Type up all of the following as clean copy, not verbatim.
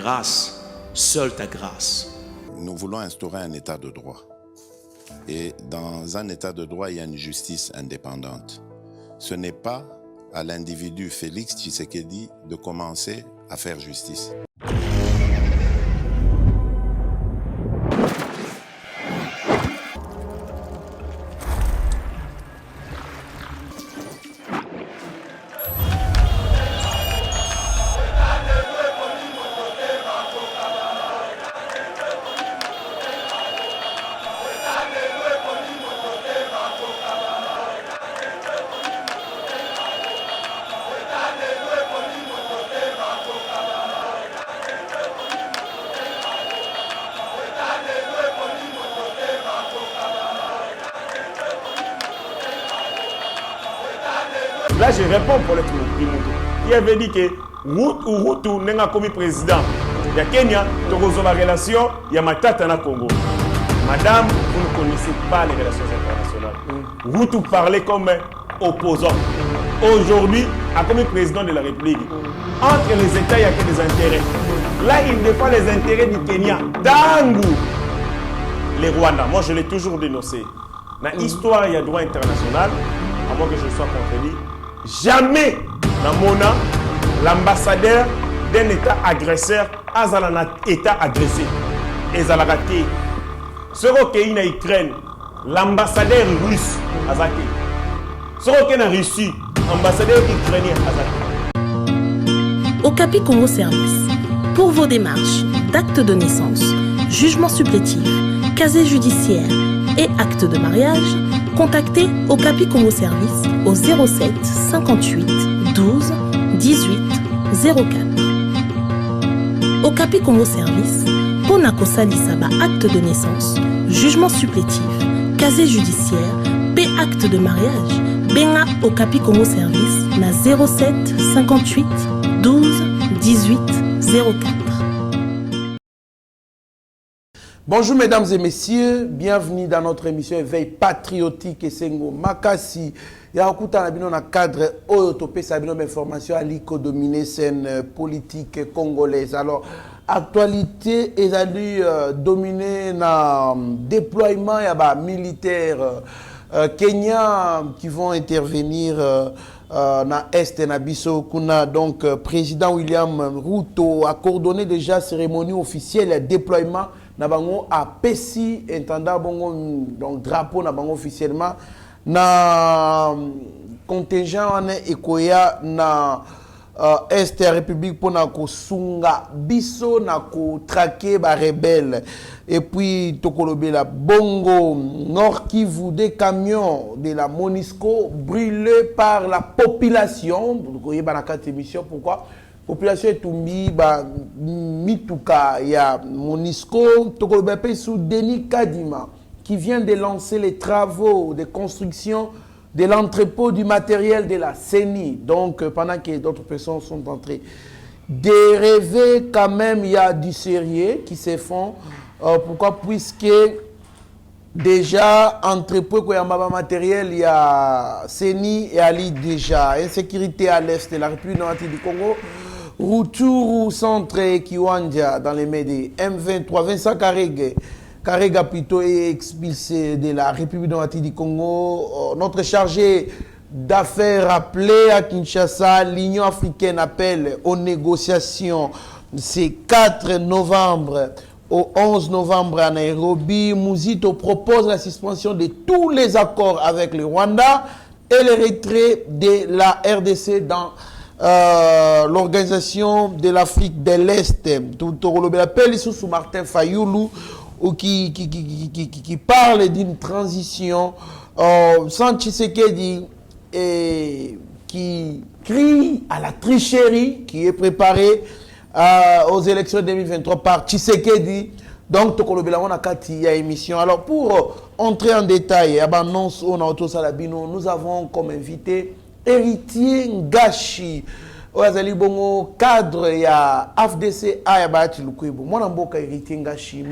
grâce, seule ta grâce. Nous voulons instaurer un état de droit. Et dans un état de droit, il y a une justice indépendante. Ce n'est pas à l'individu Félix Tshisekedi de commencer à faire justice. Là, je réponds pour le Trimoto. Qui avait dit que Rutu n'est comme président. Il y a Kenya, tu as la relation, il y a Matata na Congo. Madame, vous ne connaissez pas les relations internationales. Rutu parlait comme opposant. Aujourd'hui, comme président de la République, entre les États, il n'y a que des intérêts. Là, il défend les intérêts du Kenya. Tangu, les Rwandais. Moi, je l'ai toujours dénoncé. Dans l'histoire, il y a droit international, à moins que je sois contredit. Jamais dans mon an, l'ambassadeur d'un État agresseur a un État agressé. Et ça l'a raté. Ce qui est en Ukraine, l'ambassadeur russe a raté. Ce qui est en Russie, l'ambassadeur ukrainien a raté. Okapi Congo Service. Pour vos démarches d'actes de naissance, jugement supplétif, casier judiciaire et acte de mariage, contactez Okapi Congo Service au 07 58 12 18 04. Okapi Congo Service, Ponako Salisaba acte de naissance, jugement supplétif, casier judiciaire, P acte de mariage, Benga Okapi Congo Service na 07 58 12 18 04. Bonjour mesdames et messieurs, bienvenue dans notre émission Éveil patriotique et Sengo Makasi. Yakuta na bino na cadre Oyotopé Sabino d'information à l'ICO dominé scène politique congolaise. Alors, actualité est allée dominer na déploiement ya militaires Kenya qui vont intervenir na Est na biso kuna donc président William Ruto a coordonné déjà cérémonie officielle de déploiement na bango a pesi intendant bongo donc drapeau na bango officiellement na contingent ane ekoya na Est ya République pour na kosunga biso na ko traquer ba rebelle et puis tokolobela bongo Nord Kivu des camions de la Monisco brûlés par la population koyé ba na carte émission pourquoi population etumbi ba mituka ya Monisco tokolobela pe sous Denis Kadima qui vient de lancer les travaux de construction de l'entrepôt du matériel de la CENI. Donc, pendant que d'autres personnes sont entrées, de rêver quand même, il y a du sérieux qui se font. Pourquoi? Puisque déjà, entrepôt, il y a un matériel, il y a CENI et Ali déjà. Insécurité à l'Est de la République du Congo. Rutshuru, centre Kiwanja dans les médias. M23, Vincent Karega plutôt est expulsé de la République démocratique du Congo. Notre chargé d'affaires appelé à Kinshasa, l'Union africaine appelle aux négociations. C'est 4 novembre au 11 novembre à Nairobi. Mouzito propose la suspension de tous les accords avec le Rwanda et le retrait de la RDC dans l'organisation de l'Afrique de l'Est. Tout l'appel sous Martin Fayoulou. Ou qui parle d'une transition sans Tshisekedi et qui crie à la tricherie qui est préparée aux élections 2023 par Tshisekedi. Donc, il y a émission. Alors, pour entrer en détail, nous avons comme invité Héritier Ngashi. Oazali bongo cadre ya AFDC ayabati lukwebo mwana mboka Héritier Ngashi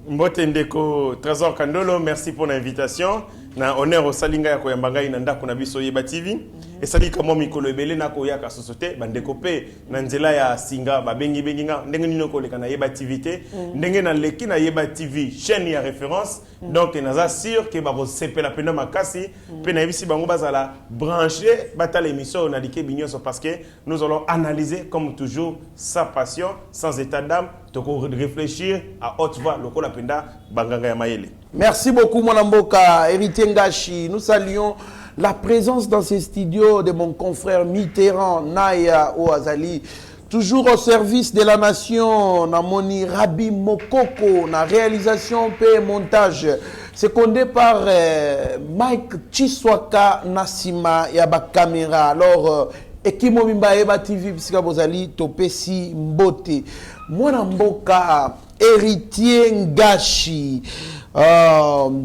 mbote Ndeko Trésor Kandolo, merci pour l'invitation. na honneur osalinga ya koyamba ngai na ndako na biso Yeba TV esali kamo mikolo ebele na koyaka société bandeko pe na nzela ya singa babengi nga ndenge nino koleka na Yeba TV te ndenge na leki na Yeba TV chaîne ya référence donc naza sûr que ba sepela pena makasi pe na yebisi bango bazala branché batala émission na dike binyoso parce que nous allons analyser comme toujours sa passion sans état d'âme de réfléchir à haute voix lokola penda banganga ya mayele. Merci beaucoup mon amboka Héritier Ngashi. Nous saluons la présence dans ces studios de mon confrère Mitterrand Naya Oazali, toujours au service de la nation. Namoni Rabi Mokoko, na réalisation et montage, secondé par Mike Chiswaka Nassima Yaba Caméra. Alors, Ekimo Mimba Eba TV Psika Bozali Topesi Mbote. Mon amboka Héritier Ngashi.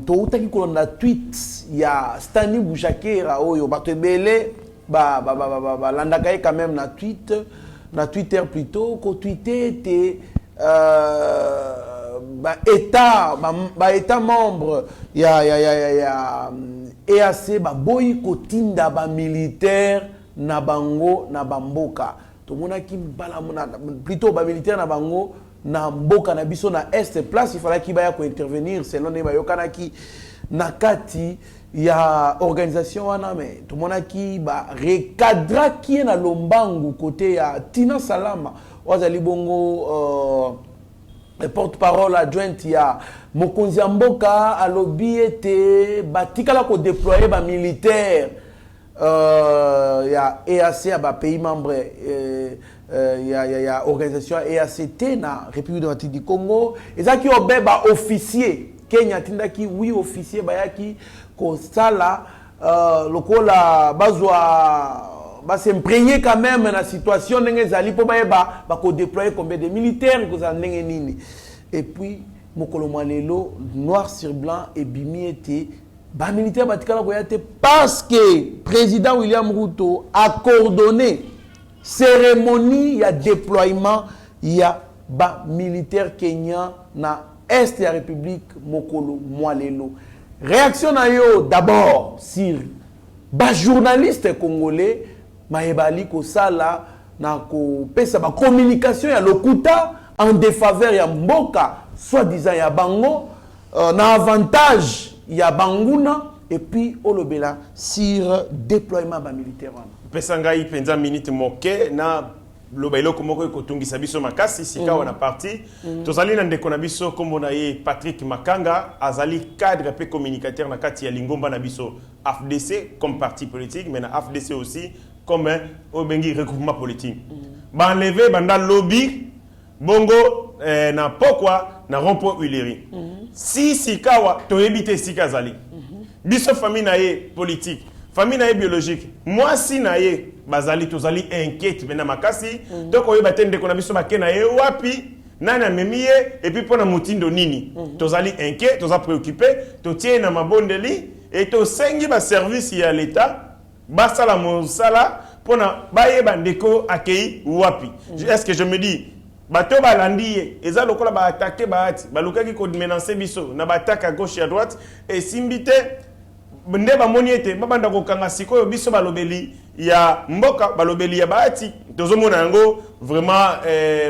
Toutaki kolonda tweet ya Stanley Bouchakera oyo bato ebele landaka quand même na Twitter plutôt ko tweeter te état membre ya EAC boyi kotinda ba militaire na bango na bamboka tomonaki plutôt ba militaire na bango na mboka na biso na est place il fallait qu'il baya ko intervenir selon ne bayokanaki na kati ya organisation wana mais tout monaki ba recadra qui na lombangu côté ya Tina Salama wazali bongo porte-parole adjointe ya mokonzi mboka alobi ete batikala ko déployer ba militaire ya EAC ya ba pays membre ya organisation EACT na République démocratique du Congo ezaki obeba officier Kenya tindaki oui officier bayaki ko sala lokola bazwa s'imprégner quand même na situation ndenge ezali po bayeba ko déployer combien de militaires ko za ndenge nini et puis mokolo mwalelo noir sur blanc et bimi était ba militaire batikala ko yate parce que président William Ruto a coordonné cérémonie ya déploiement ya ba militaire kenyan na est ya République mokolo mwalelo. Réaction na yo d'abord sur ba journaliste congolais maebali ko sala na ko pesa ba communication ya lokuta en défaveur ya mboka soi-disant ya bango na avantage ya banguna et puis olobela sur déploiement ba militaire wana. Pesanga yi penza minute moke na lobailo komoko ekotungisa biso makasi sika wana parti tozali na ndeko na biso kombo na ye Patrick Makanga azali cadre pe communicateur na kati ya lingomba na biso AFDC comme parti politique mais na AFDC aussi comme obengi regroupement politique ba enlever banda lobby bongo na pokwa na rompo Uleri si sikawa to ebite sika zali biso famille na ye politique famille na ye biologique moi si na ye bazali tozali inquiète bena makasi donc oyeba tende ko na biso bakena ye wapi nana memiye et puis pona mutindo nini tozali inquiet toza préoccupé to tie na mabondeli et to sengi ba service ya l'état basala mosala pona bayeba ndeko akei wapi est-ce que je me dis bato balandi eza lokola ba attaquer baati balukaki ko menacer biso na ba attaque à gauche et à droite et simbite nde bamoni ete babanda kokanga sikoyo biso balobeli ya mboka balobeli ya baati tozomona yango vraiment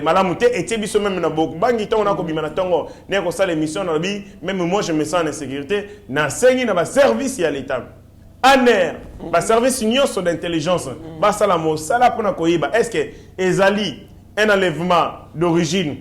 malamu te etie biso même na boku bangi tongo na kobima na tongo ne ko sala émission na bi même moi je me sens en insécurité na sengi na ba service ya l'état aner ba service nyonso d'intelligence ba sala mo sala pona koyiba est-ce que ezali un enlèvement d'origine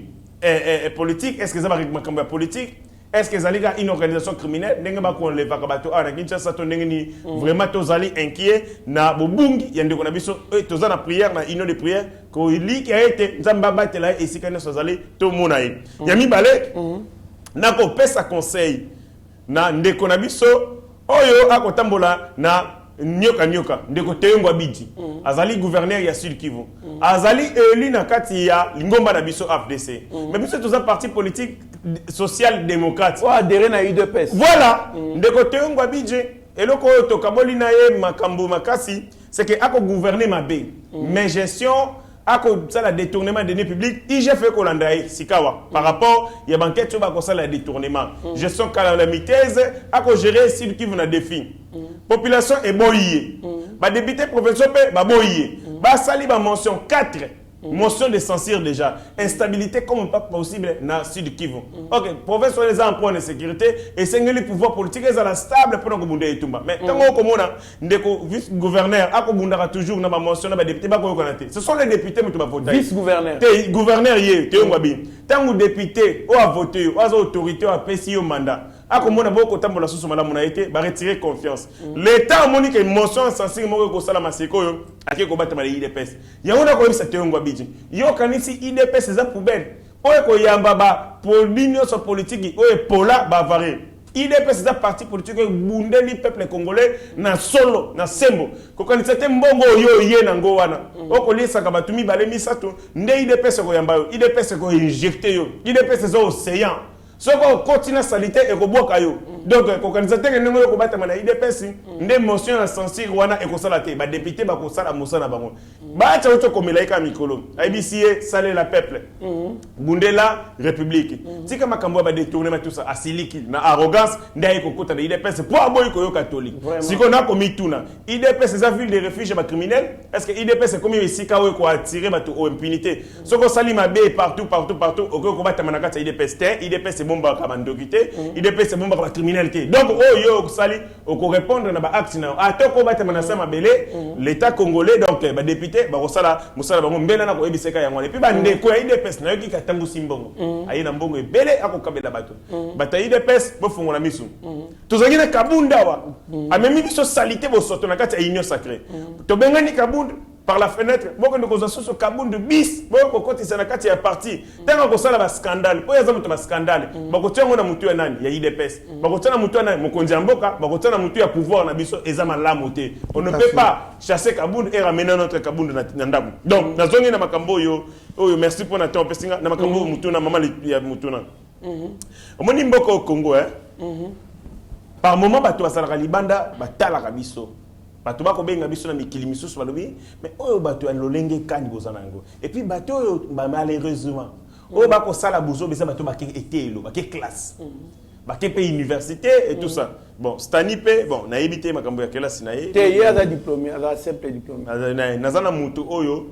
politique est-ce que ça va makambo politique est-ce que zali une organisation criminelle ndenge ba ko leva ka bato ana kinshasa to ndenge ni vraiment tozali inquiet na bobungi ya ndeko na biso toza na prière na union de prière ko li ki a été nzamba batela esika ne sozali to mona ye ya mibale na ko pesa conseil na ndeko na biso oyo akotambola na nyoka ndeko teyongwa bidi azali gouverneur ya Sud Kivu azali élu na kati ya lingomba na biso AFDC mais biso toza parti politique social démocrate o adhéré na UDPS voilà ndeko teyongwa bidi eloko oyo tokaboli na ye makambo makasi c'est que ako gouverner mabe mais gestion ça la détournement des deniers publics, IGF Kolandaï, Sikawa. Par rapport, il y a banquette sur ça la détournement. Gestion calamiteuse, à gérer si qui vous a défini. Population est boyée. Ba député provincial ba boyé. Ba sali ba mention 4. Motion de censure déjà. Instabilité comme pas possible dans Sud Kivu. OK, provincial les emplois de sécurité et c'est le pouvoir politique est stable pour que Bunda etumba. Mais tant qu'on a ndeko vice-gouverneur a ko Bunda toujours na ba mention na ba député ba ko connaître. Ce sont les députés mais tu vas voter. Vice-gouverneur. Te gouverneur yé, te ngwabi. Tant député ou a voté ou a autorité ou a payé au mandat. A comme on a beaucoup de temps pour la sous madame on a été va retirer confiance. L'état monique une motion censée mo ko sala maseko yo ake ko batama le IDPS. Ya on a ko bisa te ngwabiji. Yo kanisi IDPS za poubelle. Oye ko yamba ba pour l'union politique oye pola bavaré. IDPS za parti politique bundeli peuple congolais na solo na sembo. Ko kanisa te mbongo yo ye na ngo wana. Oko lisa ka batumi bale misato nde IDPS ko yamba yo. IDPS ko injecter yo. IDPS za océan. Ce qu'on continue à saliter et qu'on boit caillou. Donc, l'organisateur est nommé au combat de l'IDPS. Des motions à censure, et qu'on s'en a été. Député, qu'on s'en a moussé. Bah, tu as comme Laïka Mikolo. IBCA, salé la peuple. Bundela, République. Si comme Makambo va détourner tout ça, à Siliki, na arrogance, d'ailleurs, qu'on compte l'IDPS, pour aboyer qu'on catholique. Si qu'on a commis tout, IDPS, c'est une ville de refuge criminels. Est-ce que IDPS est commis ici, quand on a attiré aux impunités? Ce qu'on salit ma baie partout, au combat de Manakata, IDPS, IDPS, bomba kamandokité IDPS bomba la criminalité donc oh yo sali au répondre na ba acte na atoko ba temana sama belé l'état congolais donc ba député ba kosala musala ba mbela na ko ebiseka yango et puis ba ndeko ya IDPS na yoki katangu simbongo ayi na mbongo ebele akokabela bato bata IDPS bo fungola misu tozangi na kabunda wa amemi biso salité bo soto na kati ya union sacrée to bengani kabunda par la fenêtre, beaucoup de choses sur Kaboun de bis, beaucoup de côtés na kati ya parti. Tant qu'on sala ba scandale, po yaza mutu ba scandale. Beaucoup tiango na mutu ya nani, ya IDPS. Beaucoup tiana mutu na mokonzi mboka, beaucoup tiana mutu ya pouvoir na biso ezama lamoté. On ne peut pas chasser Kaboun et ramener notre Kaboun na ndabu. Donc, na zone na makambo yo, merci pour na temps pesinga na makambo mutu na mama ya mutu na. Omoni mboko au Congo par moment bato basala libanda batala kabiso. Bato bako benga biso na mikili misusu balobi mais oyo bato ya lolenge kani bozana ngo et puis bato oyo malheureusement oyo bako sala buzo besa bato baki etelo baki classe baki pe université et tout ça bon stani pe bon na yebité makambo ya classe na ye te ya diplômé ala simple diplômé nazana mutu oyo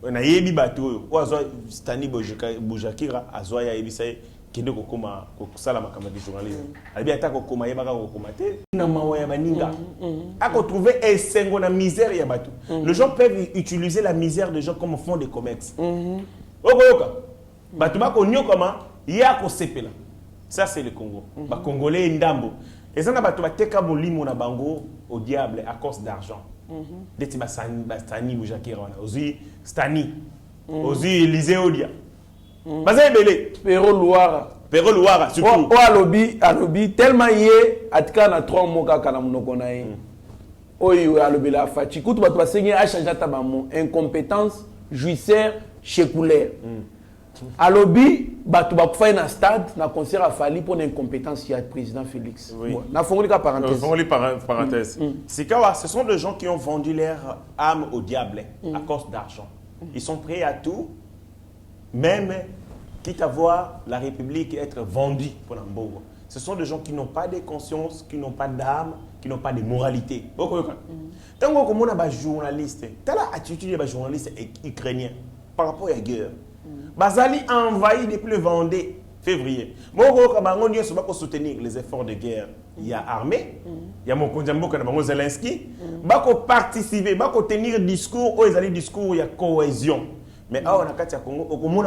na yebi bato oyo ozo stani bojakira azwa ya yebisa kende kokoma kosala makambo de journalisme abi atako koma yebaka kokoma te na mawa ya baninga ako trouver esengo na misère ya bato les gens peuvent utiliser la misère des gens comme fond de commerce okoyoka bato bako nyokoma ya ko sepela ça c'est le Congo ba congolais ndambo ezana bato bateka bolimo na bango au diable à cause d'argent deti basani bujakira wana ozi stani ozi Élysée Odia Bazay belé Pero Loara surtout o alobi tellement yé atika na 3 mois kaka na munoko na ye oyo alobi la fachi kutu bato basengi a changer tabamo incompétence judiciaire chécoulaire alobi bato bakufa na stade na concert a fali pour incompétence ya président Félix na fongoli ka parenthèse Sikawa ce sont des gens qui ont vendu leur âme au diable à cause d'argent ils sont prêts à tout même quitte à voir la République être vendue pour l'Ambogo. Ce sont des gens qui n'ont pas de conscience, qui n'ont pas d'âme, qui n'ont pas de moralité. Tant que on a des journalistes, tu as l'attitude des journalistes ukrainiens par rapport à la guerre. Bazali a envahi depuis le Vendée, février. On doit soutenir les efforts de guerre. Il y a armée, il y a mon Zelensky, il va participer, il va tenir discours, il y a cohésion. Mais on a Katia Congo, au Congo,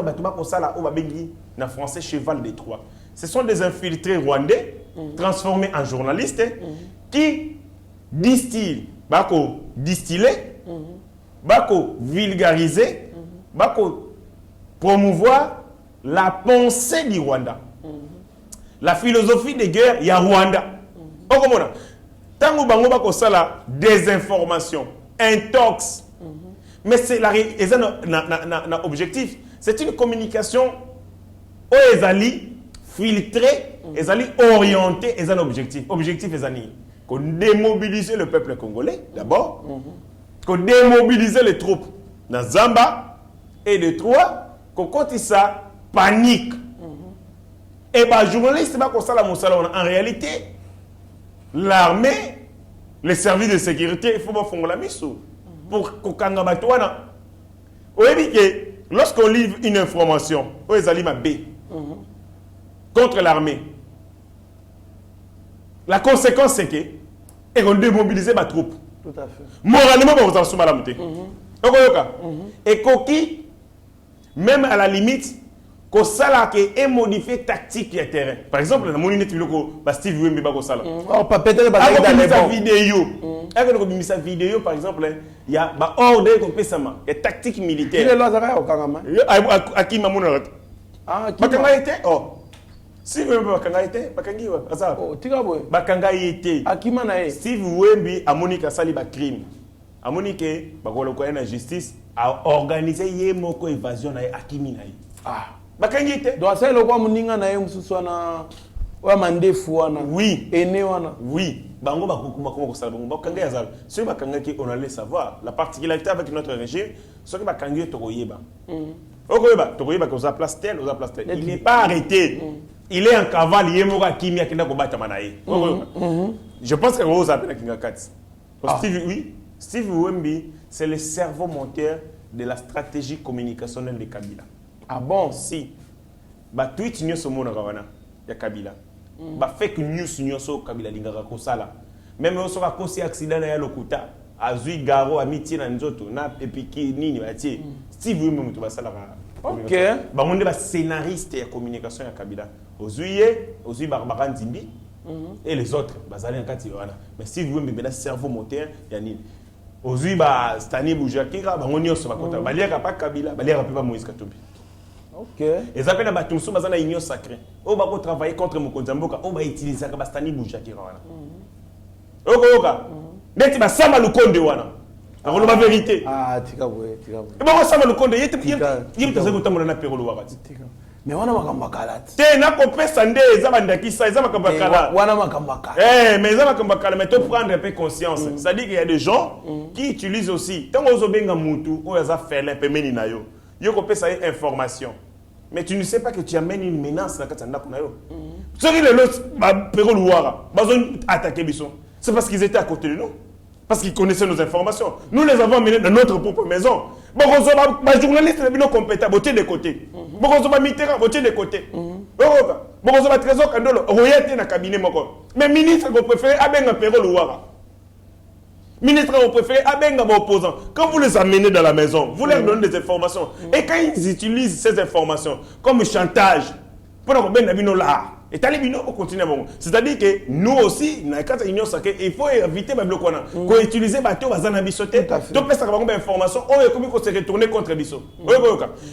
na français cheval de Troie. Ce sont des infiltrés rwandais transformés en journalistes qui distillent, distiller, vulgariser, promouvoir la pensée du Rwanda. La philosophie de guerre, il y a Rwanda. Au Congo, tant que bango bako sala désinformation, intox. Mais c'est la objectif. C'est une communication où ezali filtrée, ezali orientée, ezali objectif. Objectif ezali qu'on démobiliser le peuple congolais d'abord, qu'on démobiliser les troupes dans Zamba, Et de 3, quand ça panique. Et bah journaliste ba ko sala mosala en réalité l'armée, les services de sécurité, il faut pas faire la mise pour kokanga batwana. Oui, que lorsqu'on livre une information, contre l'armée, la conséquence c'est que on démobilise les troupes. Tout à fait. Moralement, on va s'en la monter. Et Koki, même à la limite, que ça est modifié tactique et terrain. Par exemple, dans mon unité, Steve Wembe va ça. Peut-être pas sa vidéo. Avec sa vidéo, par exemple, il y a ordre qu'on peut ça, il y a tactique militaire. Il est là, au Kangama. À qui m'a montré. Ah, qui Bakanga était. Oh. Si Wembe Bakanga était, Bakangi wa. Asa. Oh, Tigabwe. Bakanga était. À qui m'a Steve Wembe a Monica Sali ba crime. A Monica, bakolo ko na justice a organisé yemoko évasion na Akimi na. Ah. Bakangi était. Donc ça le quoi muninga na mususu na wa mandefu wana. Oui. Ene wana. Oui. Bango bakukuma ko sala bango bakanga yazal. Ce bakanga qui on allait savoir la particularité avec notre régime, ce que bakanga to koyeba. Okoyeba, to koyeba ko za place tel, on za place tel. Il n'est pas arrêté. Il est en cavale yemoko Akimi akenda ko bata manaye. Je pense que vous appelez Kinga Katz. Steve oui, Steve Wembe, c'est le cerveau moteur de la stratégie communicationnelle de Kabila. Ah bon? Si. Ba tweet nyonso mona kawana ya Kabila. Ba fake news nyonso Kabila lingaka kosala. Même oso ka kosi accident na ya lokuta, azui garo amitié na nzoto na epiki nini batie. Steve Wembe mutu basala ka. OK. Ba monde ba scénariste ya communication ya Kabila. Ozui Barbara Nzimbi et les autres bazali en kati wana. Mais Steve Wembe bela cerveau moteur ya nini. Ozui ba Stani Boujakira ba nyonso ba kota. Ba liaka pa Kabila, ba liaka pa Moïse Katumbi. OK. Et ça fait la batumso bazana union sacrée. On va travailler contre Mokonzamboka, on va utiliser ka Bastani Boujakira wana. Okoka. Neti ba sama lukonde wana. Alors la vérité. Ah, Tigabwe. Et ba sama lukonde yete yete kotamona na perolo wakati. Mais wana makamba kalati. Te na kopesa nde eza bandakisa eza makamba kala. Wana makamba kala. Mais eza makamba kala, mais tu prendre un peu conscience. C'est-à-dire qu'il y a des gens qui utilisent aussi tant ozo benga mutu o eza fele pemeni na yo. Yo kopesa information. Mais tu ne sais pas que tu amènes une menace dans katanda kuna yo. Ce qui les lots ba perolo wara, bazon attaquer biso. C'est parce qu'ils étaient à côté de nous. Parce qu'ils connaissaient nos informations. Nous les avons amenés dans notre propre maison. Bon, les journalistes sont compétents, beauté de côté. Bon, les militaires, beauté de côté. Bon, les trésors, royauté dans le cabinet. Mais ministre, vous préférez Abenga Perro Louara. Ministre, vous préférez Abenga opposant. Quand vous les amenez dans la maison, vous leur donnez des informations. Et quand ils utilisent ces informations comme chantage, pour nous bien là. Et talibino on continue à bon. C'est-à-dire que nous aussi, dans la union sacrée, il faut éviter les blocs qu'on utilise bateau bazana bisoté. Donc parce qu'on a information, on est comme qu'on se retourner contre biso.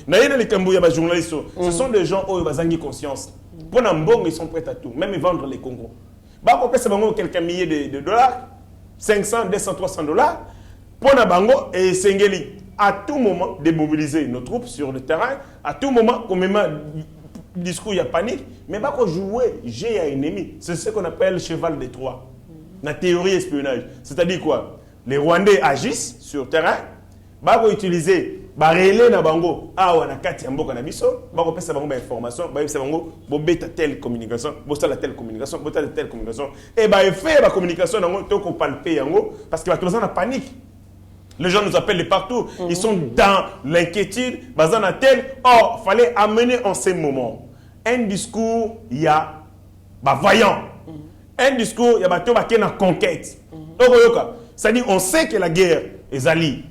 Naïna les Kambouya ba journalistes, ce sont des gens qui bazangi conscience. Pour n'ambong ils sont prêts à tout, même vendre les Congos. Bah on peut se vendre quelques milliers de dollars, 500, 200, 300 dollars. Pour n'abango et sengeli à tout moment démobiliser nos troupes sur le terrain, à tout moment qu'on met discours, il y a panique, mais pas qu'on joue, j'ai un ennemi. C'est ce qu'on appelle le cheval de Troie. La théorie espionnage. C'est-à-dire quoi? Les Rwandais agissent sur le terrain, ils vont utiliser, relais na bango, on a 4 yamboka na biso, ils vont passer bango information, ils vont passer bango, bobeta telle communication, bota telle communication, bota telle communication, et ils font la communication dans le qu'on palper yango, parce qu'il y a toujours la panique. Les gens nous appellent de partout. Ils sont dans l'inquiétude. Bazana tel. Or, il fallait amener en ces moments un discours, il y a vaillant. Un discours, il y a une conquête. C'est-à-dire, on sait que la guerre est ali.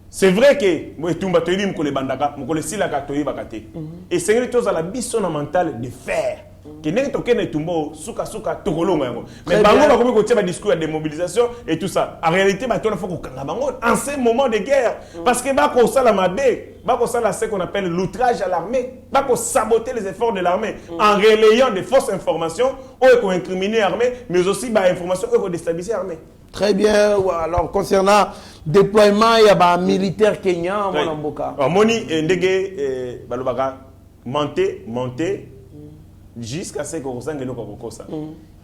C'est vrai que Etumba toyebi mukole bandaka, mukole silaka toyeba kate. Et c'est chose à la bisona mentale de faire. Que n'est toke na Etumba suka tokolonga yango. Mais bango ba komi ko tia ba discours de démobilisation et tout ça. En réalité ba tona faut ko kanga bango en ces moments de guerre parce que ba ko sala mabe, ba ko sala ce qu'on appelle l'outrage à l'armée, ba ko saboter les efforts de l'armée en relayant des fausses informations ou ko incriminer l'armée mais aussi ba information ko déstabiliser l'armée. Très bien. Alors, concernant le déploiement, il y a un militaire kenyan, mon amboka. Moni, ndege, balobaka, monter, jusqu'à ce que vous ayez le ça.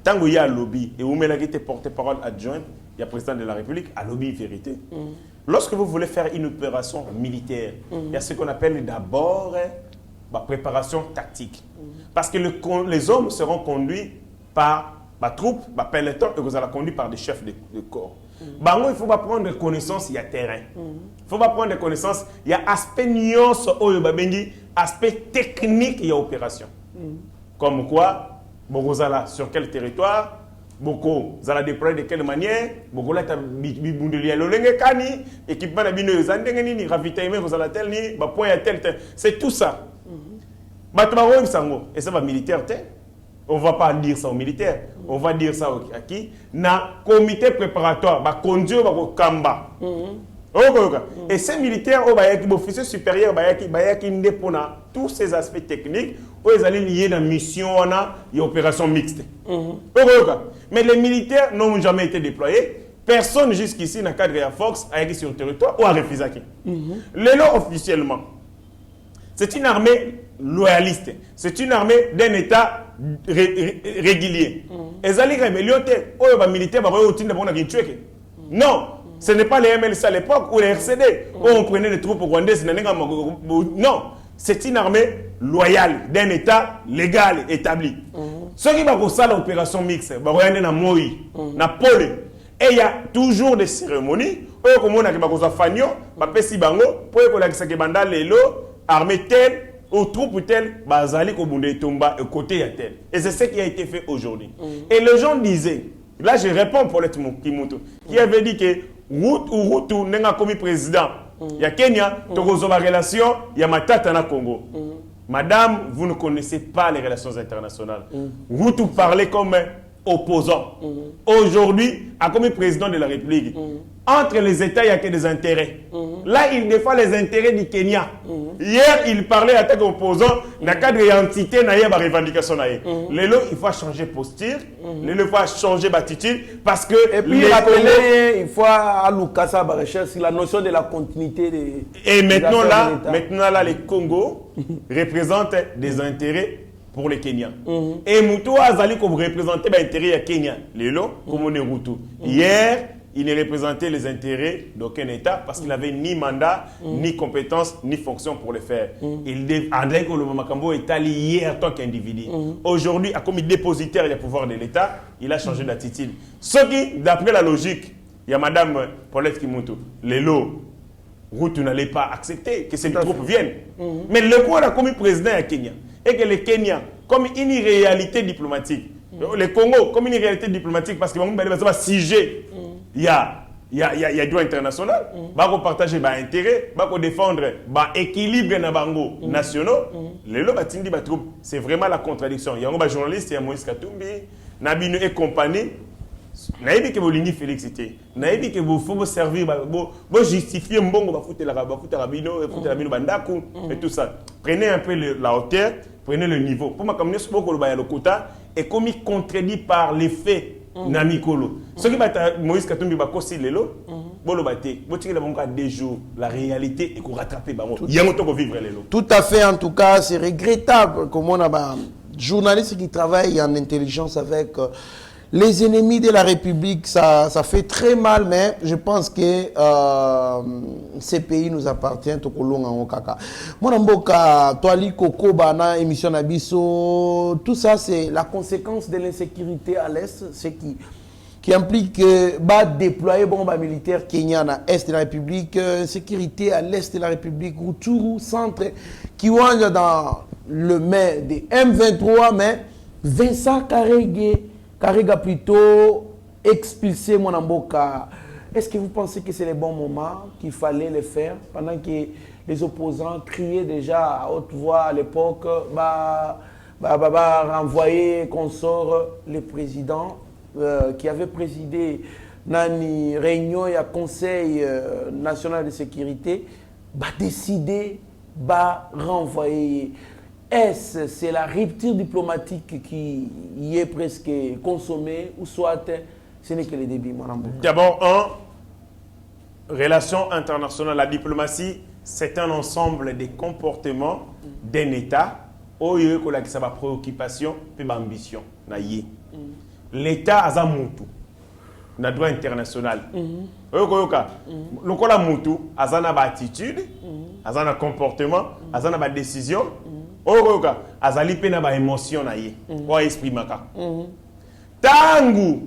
Tant qu'il y a un lobby, et vous mettez porte-parole adjoint, il y a le président de la République, à lobby vérité. lorsque vous voulez faire une opération militaire, il y a ce qu'on appelle d'abord la préparation tactique. Parce que les hommes seront conduits par la troupe, le peloton, et vous allez conduit par des chefs de corps. Bango, il faut pas prendre connaissance, il y a terrain. Il faut pas prendre connaissance, il y a aspect nuance, aspect technique, il y a opération. Comme quoi, vous allez sur quel territoire, beaucoup, vous allez déployer de quelle manière, beaucoup là, équipement ravitaillement, vous allez tel, c'est tout ça. Et ça va militaire, on ne va pas dire ça aux militaires, on va dire ça à qui? Na comité préparatoire, va conduire au Kamba. Et ces militaires, les officiers supérieurs, tous ces aspects techniques, ils allaient lier la mission et l'opération mixte. Mais les militaires n'ont jamais été déployés. Personne jusqu'ici dans le cadre de la Fox a été sur le territoire ou a refusé. Les lots officiellement, c'est une armée loyaliste. C'est une armée d'un État régulier. Et les rébellions, les militaires, non, ce n'est pas les MLC à l'époque ou les RCD où on prenait les troupes rwandaises. Non, c'est une armée loyale d'un État légal établi. Ceux qui vont faire l'opération mixte, ils vont regarder dans Moïse, dans Paul. Et il y a toujours des cérémonies. Comme on a fait Fanyo, pour armée telle, aux troupes telles, Bazali Kobunde Tomba et côté à tel. Et c'est ce qui a été fait aujourd'hui. Et les gens disaient, là je réponds pour l'être Kimoto, qui avait dit que Rutu n'est pas comme président. Il y a Kenya, Togozo la relation, il y a Matata na Congo. Madame, vous ne connaissez pas les relations internationales. Rutu parlait comme opposant. Aujourd'hui, comme président de la République, entre les États, il n'y a que des intérêts. Là, il défend les intérêts du Kenya. Hier, il parlait à tant qu'opposant dans le cadre de l'entité, il y a des revendications. Il faut changer posture, il faut changer d'attitude parce que... Et puis, il faut à Lukasa recherche la notion de la continuité des... Et maintenant là, le Congo représente des intérêts pour les Kenyans. Et Moutou Azali comme représentait les intérêts du Kenya. Lélo, comme on est Rutu. Hier, il ne représentait les intérêts d'aucun État parce qu'il n'avait ni mandat, ni compétence, ni fonction pour le faire. André Kolomakambo est allé hier en tant qu'individu. Aujourd'hui, comme dépositaire du pouvoir de l'État, il a changé d'attitude. Ce qui, d'après la logique, il y a Mme Paulette Kimutu, Lélo, Rutu n'allait pas accepter que ces troupes viennent. Mais le coup, on a commis président à Kenya. Et que le Kenya, comme une réalité diplomatique, le Congo, comme une réalité diplomatique, parce que sujet, il y a droit international, il va partager des intérêts, il va défendre l'équilibre nationaux. C'est vraiment la contradiction. Il y a un journaliste, il y a Moïse Katumbi, Nabino et compagnie. Naïbi que vous l'ignorez félicité. Naïbi que vous faut servir, vous justifier mbongo, vous foutez la rabino, bandaku et tout ça. Prenez un peu la hauteur, prenez le niveau. Pour moi, comme nous sommes le quota et comme il contredit par les faits, Namikolo. Ce qui va Moïse Katumbi va causer les lots, bon le bâté. Vous tirez des jours, la réalité et qu'on rattrape. Il y a un temps qu'on vivre les lots. Tout à fait, en tout cas, c'est regrettable comme on a un journaliste qui travaille en intelligence avec les ennemis de la République, ça fait très mal, mais je pense que ces pays nous appartiennent. Émission Nabiso, tout ça, c'est la conséquence de l'insécurité à l'Est, ce qui implique que déployer bombes militaires kenyans à l'Est de la République, sécurité à l'Est de la République, Rutshuru, centre, Kiwanja dans le mai des M23, mais Vincent Karega plutôt expulsé Mwanamboka. Est-ce que vous pensez que c'est le bon moment qu'il fallait le faire pendant que les opposants criaient déjà à haute voix à l'époque renvoyer consort le président qui avait présidé une réunion et un conseil national de sécurité décider renvoyer. Est-ce c'est la rupture diplomatique qui y est presque consommée ou soit ce n'est que le début? D'abord, relation internationale, la diplomatie, c'est un ensemble de comportements d'un État où il y a sa préoccupation et ambition. L'État a sa moutou. na droit international. Oyoka lokola mutu azana ba attitude, azana comportement, azana ba décision. Oyoka azali pe na ba émotion na ye. Ou esprit maka. Tangu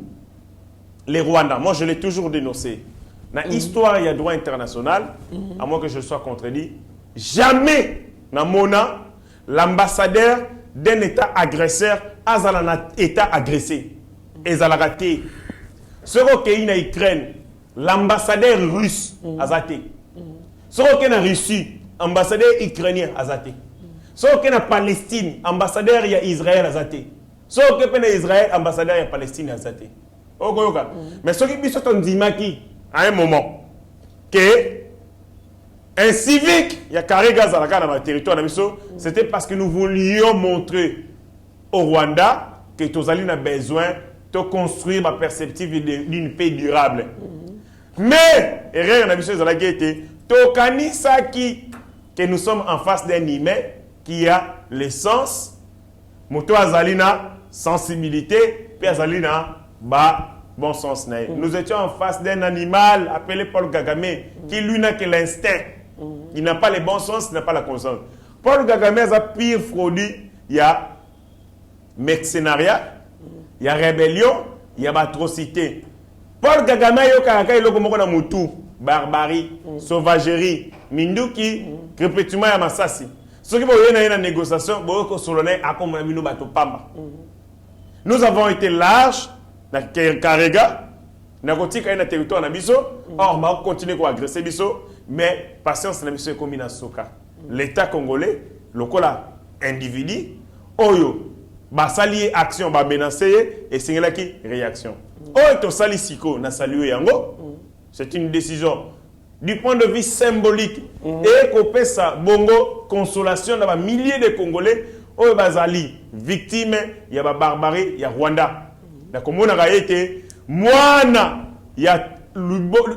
les Rwandais, moi je l'ai toujours dénoncé. Dans l'histoire, il y a droit international, à moins que je sois contredit. Jamais, dans mon an, l'ambassadeur d'un État agresseur a un État agressé. Et a raté. Ce qui est en Ukraine, l'ambassadeur russe a raté. Ce qui est en Russie, l'ambassadeur ukrainien a raté. Ce qui est en Palestine, l'ambassadeur Israël a raté. Ce qui est en Israël, l'ambassadeur Palestine a raté. Mais ce qui est en Dimaki, à un moment, que un civique, il y a carré gaz dans le territoire, c'était parce que nous voulions montrer au Rwanda que tous allons besoin de construire ma perspective d'une paix durable. Mais, erreur, que nous sommes en face d'un humain qui a l'essence, moto azalina sensibilité, puis azalina bon sens. Nous étions en face d'un animal appelé Paul Kagame qui lui n'a que l'instinct. Il n'a pas le bon sens, il n'a pas la conscience. Paul Kagame a pire produit. Il y a mercenariat, il y a rébellion, il y a atrocité. Paul Kagame a mutu, barbarie, sauvagerie, minduki, répétition ya masasi. Ce qui est une négociation, nous avons été larges. Na Karega, na kotika na territoire na biso, or ma continuer à agresser biso, mais patience na biso comme na soka. L'État congolais, lokola individu, oyo basali action ba menacer et singela ki réaction. Oyo to sali siko na saluer yango, c'est une décision du point de vue symbolique et ko pesa bongo consolation na ba milliers de Congolais oyo bazali victime ya ba barbarie ya Rwanda. Na komona gaete mwana ya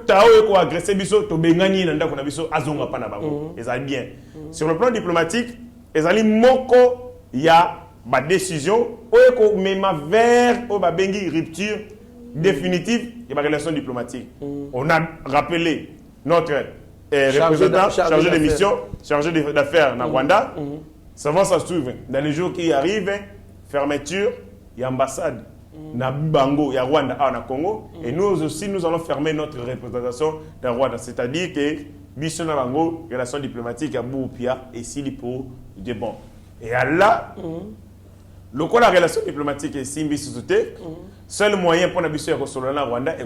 tao ko agresser biso to bengani na ndako na biso azonga pa na bango ezali bien sur le plan diplomatique ezali moko ya ba décision oyo ko mema vers o ba bengi rupture définitive et ba relation diplomatique. On a rappelé notre représentant chargé de mission, chargé d'affaires na Rwanda. Ça va se suivre dans les jours qui arrivent, fermeture et ambassade na Bango, il y a Rwanda, à Congo, et nous aussi, nous allons fermer notre représentation dans Rwanda. C'est-à-dire que, Bissou na Bango, relation diplomatique à Boupia et Silipo, de bon. Et là, le quoi la relation diplomatique est Simbi Souté, seul moyen pour la Bissou à Rwanda et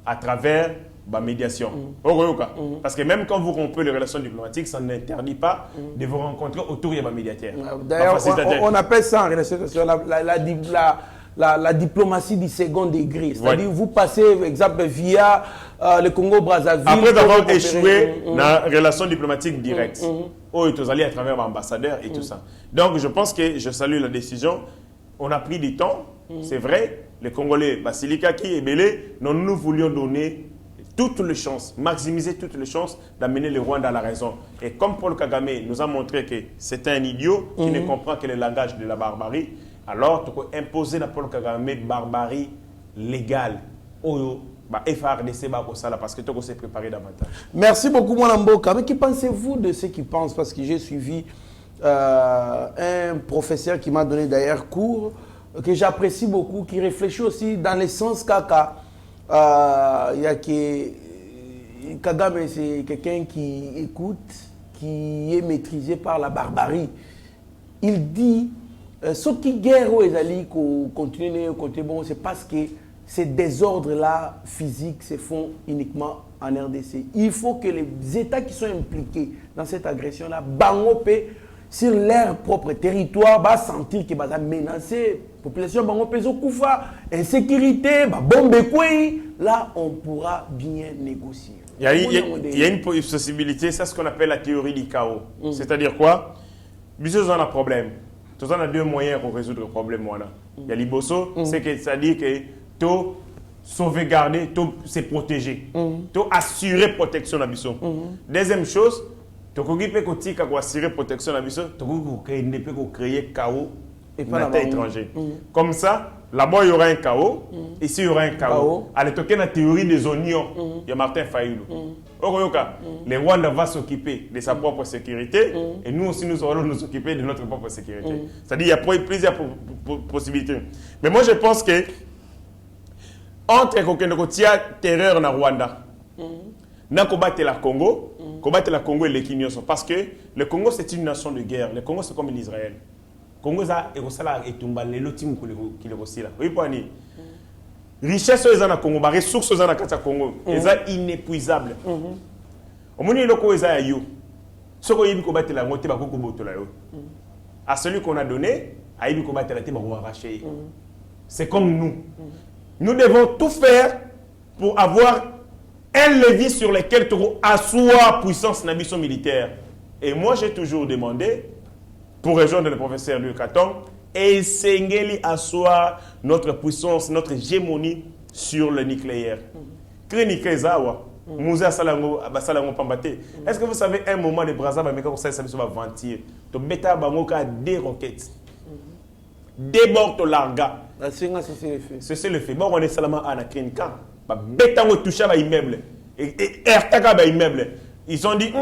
à travers la médiation. Parce que même quand vous rompez les relations diplomatiques, ça n'interdit pas de vous rencontrer autour de la médiateur. D'ailleurs, on appelle ça en relation la diplomatie du second degré. C'est-à-dire, vous passez, exemple, via le Congo-Brazzaville. Après avoir échoué dans la relation diplomatique directe, ils allés à travers l'ambassadeur et tout ça. Donc, je pense que je salue la décision. On a pris du temps, c'est vrai. Les Congolais, Basilika qui est belé, nous voulions donner toutes les chances, maximiser toutes les chances d'amener le Rwanda à la raison. Et comme Paul Kagame nous a montré que c'est un idiot qui ne comprend que le langage de la barbarie, alors tu peux imposer à Paul Kagame barbarie légale. FARDC parce que tu s'est préparé davantage. Merci beaucoup, mon Mboka. Mais qui pensez-vous de ceux qui pensent? Parce que j'ai suivi un professeur qui m'a donné d'ailleurs cours, que j'apprécie beaucoup, qui réfléchit aussi dans le sens caca. Il y a que Kagame, c'est quelqu'un qui écoute, qui est maîtrisé par la barbarie. Il dit ce qui guerre aux Ezali continue côté bon, c'est parce que ces désordres-là physiques se font uniquement en RDC. Il faut que les États qui sont impliqués dans cette agression-là, bangopé sur leur propre territoire, va sentir qu'ils vont menacer la population, bangopé Zokoufa, insécurité, bombe là on pourra bien négocier. Il y a une possibilité, c'est ce qu'on appelle la théorie du chaos. C'est-à-dire quoi? Bisous on a un problème. Tous on a deux moyens pour résoudre le problème. Il y a l'Iboso, c'est-à-dire que tout sauvegarder, tout se protéger, tout assurer protection à Bisso. Deuxième chose, tu peux assurer protection à Bisso, tu peux créer chaos et pas étranger. Comme ça, Là-bas, il y aura un chaos. Ici, il y aura un chaos. À l'époque, la théorie des oignons, il y a Martin Fayoulou. Le Rwanda va s'occuper de sa propre sécurité et nous aussi, nous allons nous occuper de notre propre sécurité. C'est-à-dire qu'il y a plusieurs possibilités. Mais moi, je pense que entre la terreur na Rwanda, na combattre la Congo et les Kinyoso. Parce que le Congo, c'est une nation de guerre. Le Congo, c'est comme l'Israël. Le Congo, c'est oui, richesse aux gens Congo, les ressources aux gens Congo, elles sont inépuisables. Au moment où ils sont yo, ce qu'on a combattre la moitié, à celui qu'on a donné, à il combattre la tête, on va arracher. C'est comme nous. Nous devons tout faire pour avoir un levier sur lequel tu asseoir puissance nation militaire. Et moi, j'ai toujours demandé, pour rejoindre le professeur Louis Katon, et Sengeli asseoir notre puissance, notre hégémonie sur le nucléaire. Est-ce que vous savez un moment de Brazzaville, mais quand ça va ventir, tu bêta bangoka des roquettes, des bords larga. C'est le fait. Bon, on est seulement à la Krinka. Bêta on touche à l'immeuble et RTK à l'immeuble. Ils ont dit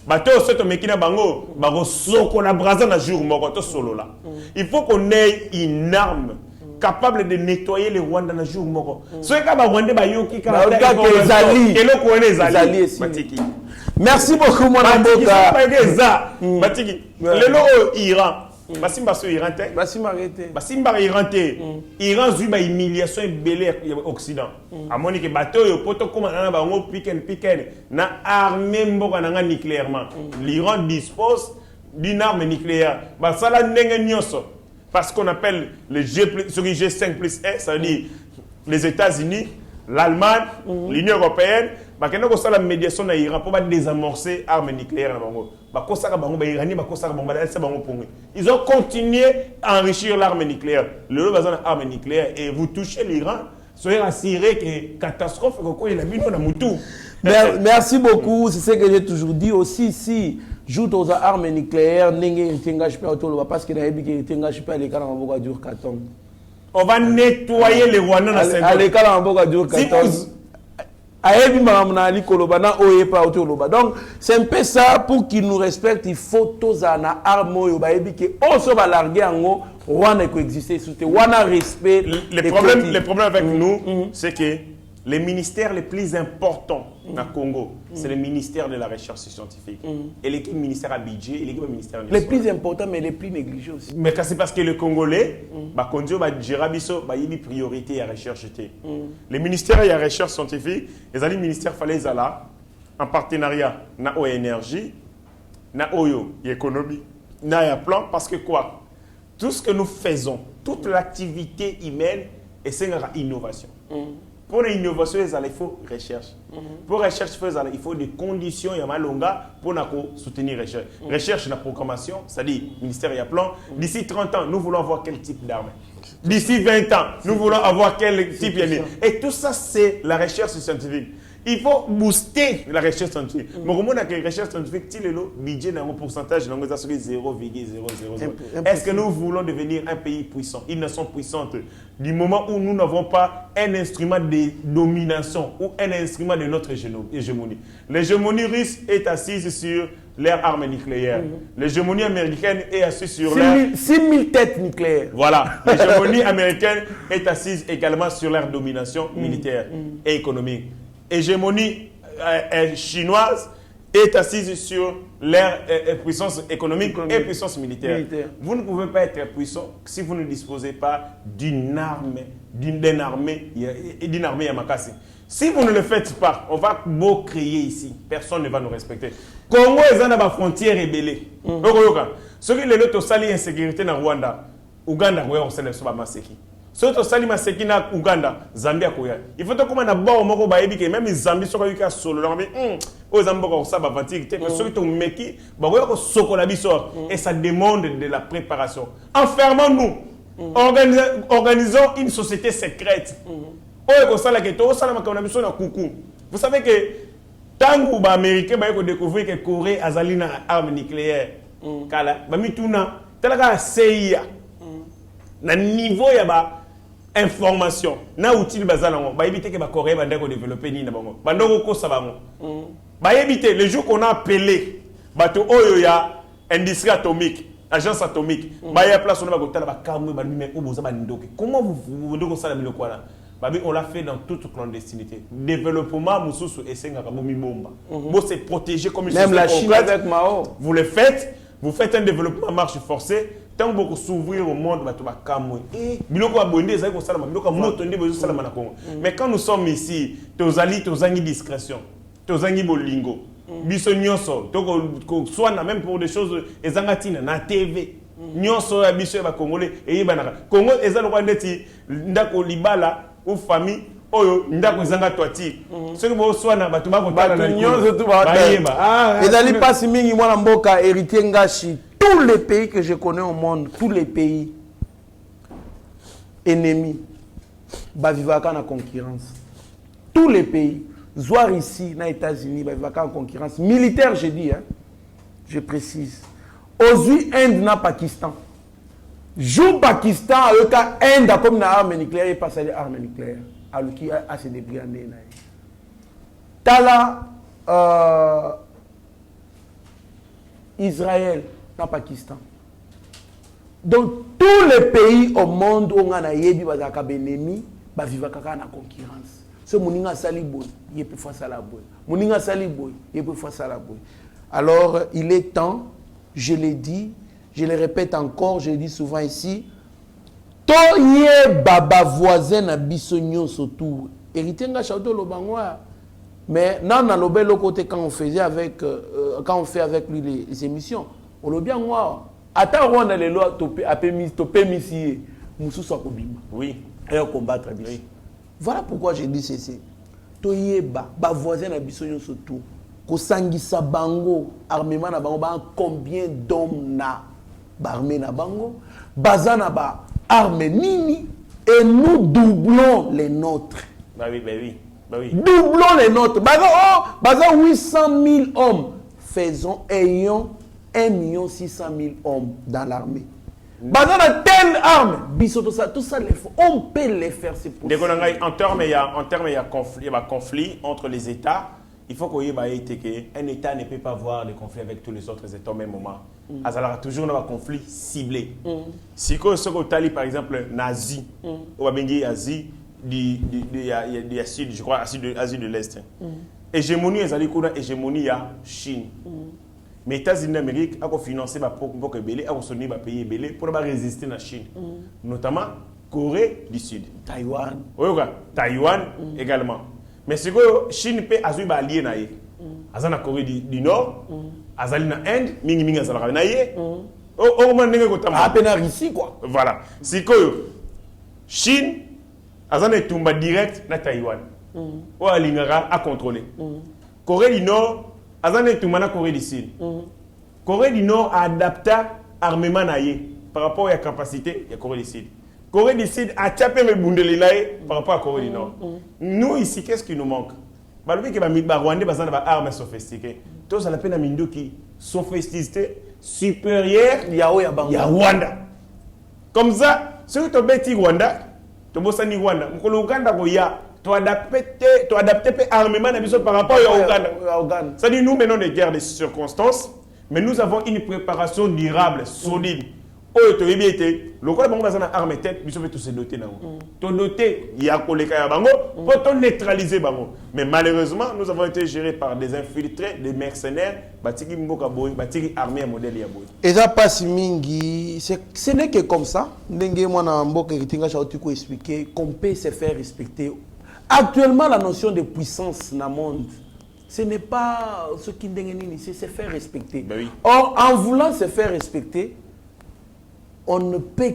bateau c'est un mekina bango bago soko na braza na jour moko solo là. Il faut qu'on ait une arme capable de nettoyer les Rwandais na jour moko. Ceux qui ba Rwandais ba yoki ka Matiki. Merci beaucoup mon amboka. Matiki. Le Iran. Basimba so Iran te. Basimba Iran te. Iran zui ba humiliation et belé Occident. Amoni ke bateau yo poto koma na bango piken na armée mboka na nucléairement. L'Iran dispose d'une arme nucléaire. Ba sala ndenge nyonso parce qu'on appelle le G5 plus 1, ça veut dire les États-Unis, l'Allemagne, l'Union européenne, bah quand on a la médiation na Iran pour désamorcer armes nucléaires na bango. Ils ont continué à enrichir l'arme nucléaire. Le bazar de l'arme nucléaire et vous touchez l'Iran, soyez assurés que catastrophe est la vie dans Moutou. Merci beaucoup, c'est ce que j'ai toujours dit aussi si joue aux armes nucléaires, parce que on va nettoyer les Rwandais dans donc, c'est un peu ça, pour qu'ils nous respectent, il faut tous en armes, on se va larguer en haut, Rwanda coexister, Rwanda respect. Le problème avec nous, c'est que les ministères les plus importants au Congo, c'est le ministère de la recherche scientifique. Et l'équipe ministère à budget et l'équipe ministère les plus importants, mais les plus négligés aussi. Mais c'est parce que le Congolais, il y a priorité à la recherche. Les ministères de la recherche scientifique, les ministères fallait là en partenariat avec l'énergie, avec l'économie, avec le plan, parce que quoi? Tout ce que nous faisons, toute l'activité humaine, c'est une innovation. Pour l'innovation, il faut recherche. Pour la recherche, il faut des conditions pour soutenir la recherche. Recherche la programmation, c'est-à-dire ministère et plan. D'ici 30 ans, nous voulons avoir quel type d'armes. D'ici 20 ans, nous voulons avoir quel type d'armes. Et tout ça, c'est la recherche scientifique. Il faut booster la recherche scientifique. Mais comment la recherche scientifique, le budget d'un pourcentage de 0,000. Est-ce que nous voulons devenir un pays puissant, une nation puissante, du moment où nous n'avons pas un instrument de domination ou un instrument de notre hégémonie? L'hégémonie russe est assise sur leurs armes nucléaires. L'hégémonie américaine est assise sur 6000 têtes nucléaires. Voilà. L'hégémonie américaine est assise également sur leur domination militaire et économique. Hégémonie chinoise est assise sur leur puissance économique et puissance militaire. Vous ne pouvez pas être puissant si vous ne disposez pas d'une armée Yamakasi. Si vous ne le faites pas, on va beau créer ici. Personne ne va nous respecter. Congo est dans la frontière rebellée. Ceux qui ont sali insécurité dans Rwanda, Ouganda, on s'en est masséki. Ceux qui ont sali masséki dans Ouganda, Zambia, il faut que na bon moko baebi que même Zambie soka yuka solo na aux Zambia ko sa bavanti que ceux qui ont meki ba ko soko la biso et ça demande de la préparation. Enfermons-nous. Organisons une société secrète. Vous savez que tant que les Américains ont découvert que la Corée a une arme nucléaire, le niveau information na outil bazala ngo ba éviter que ba Corée bande ko développer ni na bango bandoko ko sa bango ba éviter le jour qu'on a appelé bato oyo ya industrie atomique agence atomique ba ya place on ba ko tala ba kamwe ba mais oboza ba ndoke comment vous ndoko sala miloko wana babi on l'a fait dans toute clandestinité développement mususu esenga ka bomi bomba bo se protéger comme même la Chine avec Mao vous le faites vous faites un développement à marche forcée tant beaucoup s'ouvrir au monde bato ba kamwe et biloko ba bonde ezali ko sala biloko moto ndi bozo sala na Congo mais quand nous sommes ici tozangi discrétion tozangi bolingo biso nyonso to soit na même pour des choses ezangatina na TV nyonso ya biso ba congolais et banaka Congo ezalo kwa ndeti ndako libala ou famille oyo ndako ezanga toiti ceux qui soit na bato ba kotala na nyonso tu ba yeba ezali pasi mingi mwana mboka héritier Ngashi. Tous les pays que je connais au monde, tous les pays ennemis, bavivaka na concurrence. Tous les pays, zoar ici, na États-Unis, bavivaka en concurrence. Militaire, je dis, hein, je précise. Aujourd'hui, Inde na Pakistan. Joue Pakistan, avec Inde comme une arme nucléaire, et pas ça arme nucléaire. Alors qui a se débrouillé. Tala, Israël. Dans Pakistan. Donc tous les pays au monde où on a yebi bazaka benemi ba vivaka na concurrence. Ce moninga sali boy, il peut faire ça la boy. Moninga sali boy, il peut faire ça la boy. Alors il est temps, je l'ai dit, je le répète encore, je le dis souvent ici, toye baba voisin na bisonyo surtout. Héritier nga chauto lo bangwa. Mais non na lobé le côté quand on faisait avec quand on fait avec lui les émissions. On l'a bien moi. Attends, on a les lois topé missier. Moussou soit kobima. Oui. Et on combattre bien. Oui. Voilà pourquoi j'ai dit ceci. Toyeba, ba voisin na bisonyo surtout. Ko sangisa bango, armement na bango, ba combien d'hommes na ba armée na bango, bazana ba armée nini et nous doublons les nôtres. Bah oui, bah oui. Bah oui. Doublons les nôtres. Baza 800 000 hommes. Ayons 1 600 000 hommes dans l'armée. Dans telle arme, tout ça, on peut les faire, c'est possible. En termes, il y a conflit entre les États. Il faut qu'un État ne peut pas avoir de conflit avec tous les autres États au même moment. Il y a toujours un conflit ciblé. Si on a par exemple nazi, ou Asie du Sud, je crois Asie de l'Est. Hégémonie, hégémonie à Chine. Mais les États-Unis d'Amérique ont financé les pays pour résister à la Chine. Notamment Corée du Sud. Taïwan. Oui, Taïwan également. Mais si la Chine peut être alliée à la Corée du Nord, à l'Inde, mingi azala naie. À peine ici quoi. Voilà. Si la Chine azana tumba direct na Taïwan. Ou alingara à contrôler. Corée du Nord azana tumba na Corée du Sud. Corée du Nord a adapté armement naie par rapport à la capacité de la Corée du Sud. Corée du Sud a tapé mes bundelelaye par rapport à la Corée du Nord. Nous ici, qu'est-ce qui nous manque? Balbi que les Rwandais ont des armes sophistiquées. Tous à la peine à Mindo qui sophistiqué supérieure à Rwanda. Comme ça, si tu as Rwanda, tu as Rwanda, tu as Ouganda, tu as adapté armement par rapport à Ouganda. C'est-à-dire nous menons des guerres de circonstances, mais nous avons une préparation durable, solide. Le quoi bango bazana arme tête biso fait tout se doter nango to doter ya koleka ya bango pour to neutraliser bango mais malheureusement nous avons été gérés par des infiltrés des mercenaires batiki mboka boy batiki armée modèle ya boy eza pasi mingi ce n'est que comme ça ndenge mwana mboka kitinga cha otiko expliquer qu'on peut se faire respecter actuellement la notion de puissance dans le monde ce n'est pas ce qui ndenge c'est se faire respecter oui. Or en voulant se faire respecter on ne peut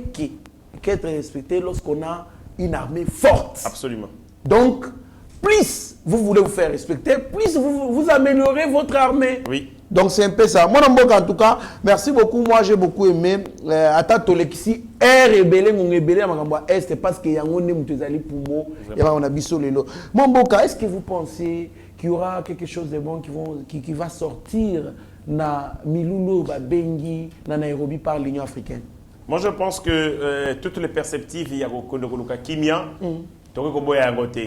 qu'être respecté lorsqu'on a une armée forte. Absolument. Donc, plus vous voulez vous faire respecter, plus vous améliorez votre armée. Oui. Donc, c'est un peu ça. Moi, en tout cas, merci beaucoup. Moi, j'ai beaucoup aimé. Atatolexi, rebelle, mon rebelle, c'est parce qu'il y a un pour moi. On a bissé le lot. Mon Boka, est-ce que vous pensez qu'il y aura quelque chose de bon qui va sortir na Milulu, Bengi, na Nairobi par l'Union africaine? Moi, je pense que toutes les perspectives, il y a Kondokoluka Kimia, Tokoboya Agote.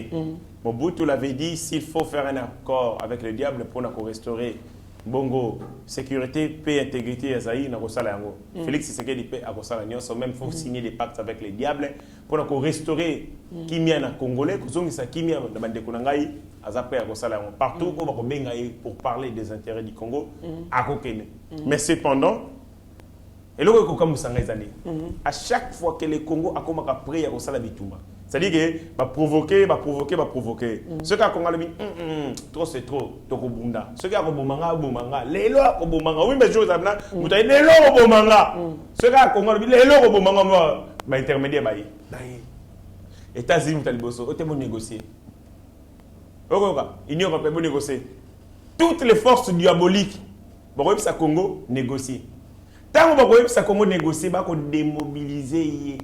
Mobutu l'avait dit, s'il faut faire un accord avec le diable pour restaurer Bongo, sécurité, paix, intégrité, Azaï, Félix Tshisekedi paix à Kosala Nyonso, même faut signer des pactes avec les diables pour restaurer Kimia na Congolais, Kuzongisa Kimia na Bandekunangai, Azapé à Kosala partout où on va pour parler des intérêts du Congo, à Kokene. Mais cependant, et là, à chaque fois que le Congo a commencé à prier à Kosala Bitumba, c'est-à-dire que va provoquer. Ce qui a commencé trop c'est trop, Tokobunda. Ce qui a bomanga, les lois au bomanga. Oui, mais je vous appelle, vous avez les lois au bomanga. Ce qui a commencé les lois au bomanga, bah intermédiaire, bah États-Unis, vous allez bosser, vous allez négocier. L'Union européenne peut négocier. Toutes les forces diaboliques, bon, ça Congo négocier. Tant que ça Congo négocier, bah qu'on démobiliser.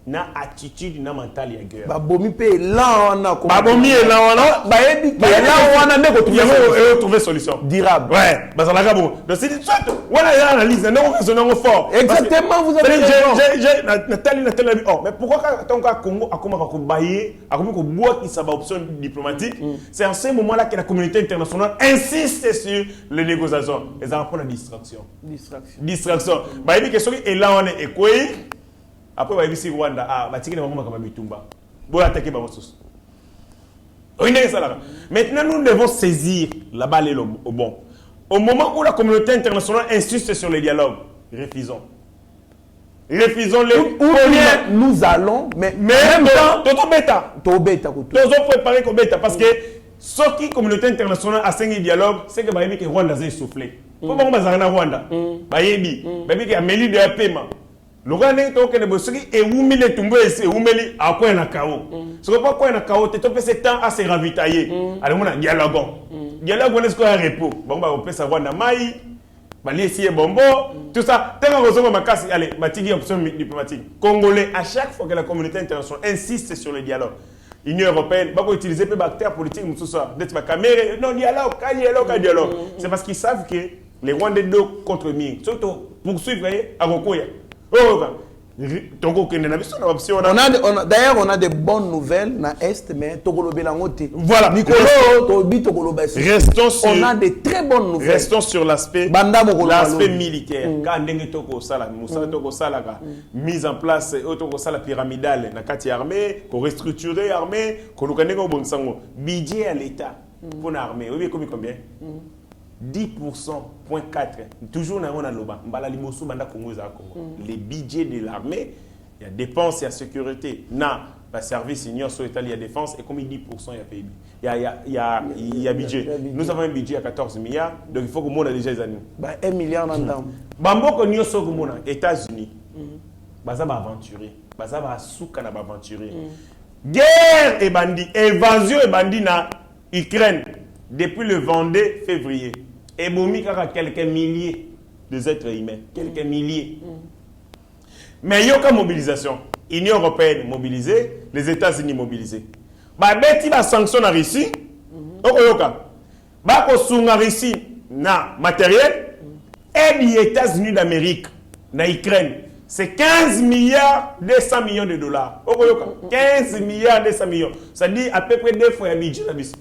Na attitude na mental ya guerre. Ba bomi pe là on a quoi. Ba bomi là on a. Ba ebi là on a ne trouver solution durable. Ouais, bah ça la bon. Donc c'est soit voilà il y a analyse non raisonnement fort. Exactement, vous avez raison. J'ai Nathalie oh mais pourquoi tant que Congo a commencé à bailler, a commencé à boire qui ça va option diplomatique, c'est en ce moment là que la communauté internationale insiste sur les négociations. Les enfants la distraction. Ba ebi question et là on est écoué. Après, on va dire Rwanda, maintenant, nous devons saisir la balle au bon. Au moment où la communauté internationale insiste sur le dialogue, refusons. Refusons-les. Ou bien nous allons, mais même temps, préparer comme bêta. Parce que ce qui la communauté internationale a signé le dialogue, c'est que Rwanda a soufflé. Pourquoi on va Rwanda? Il y a Mélie de paiement. Le Rwanda est au Canada, ce qui est oumili tumbo et oumili à quoi na kao. Ce que pas quoi na kao, tu peux ce temps à se ravitailler. Alors on a dialogue. Dialogue on est quoi un repos. Bon bah on peut savoir na mai, bah laisser bombo, tout ça. Tant qu'on reçoit ma casse, allez, matigi option diplomatique. Congolais à chaque fois que la communauté internationale insiste sur le dialogue. L'Union européenne va utiliser peu bactères politiques tout ça. D'être ma caméra, non dialogue. C'est parce qu'ils savent que les Rwandais deux contre mi, surtout poursuivre à Rokoya. D'ailleurs, on a des bonnes nouvelles dans l'Est, mais voilà. On a des très bonnes nouvelles. Restons sur l'aspect militaire. Mise en place la pyramidale, pour restructurer l'armée, budget à l'État pour l'armée. Vous voyez combien? 10,4%. Toujours dans les budgets de l'armée, il y a dépenses, il y a sécurité. Le service union sur l'État, il y a défense et comme 10% il y a budget. Nous avons un budget à 14 milliards, donc il faut que le monde ait déjà les années. 1 milliard dans le temps. Bambo nous sommes aux États-Unis. Baza va aventurer. Baza va souka na aventurer. Guerre et bandit, évasion et bandit na Ukraine depuis le 22 février. Et Bomi a quelques milliers d'êtres humains. Quelques milliers. Mais il y a une mobilisation. L'Union européenne mobilisée, les États-Unis mobilisés. Si la sanction à Russie, la Russie na matériel, et les États-Unis d'Amérique, na Ukraine, c'est 15 milliards 200 millions de dollars. 15 milliards 200 millions. Ça dit à peu près 2 fois le budget de la Russie.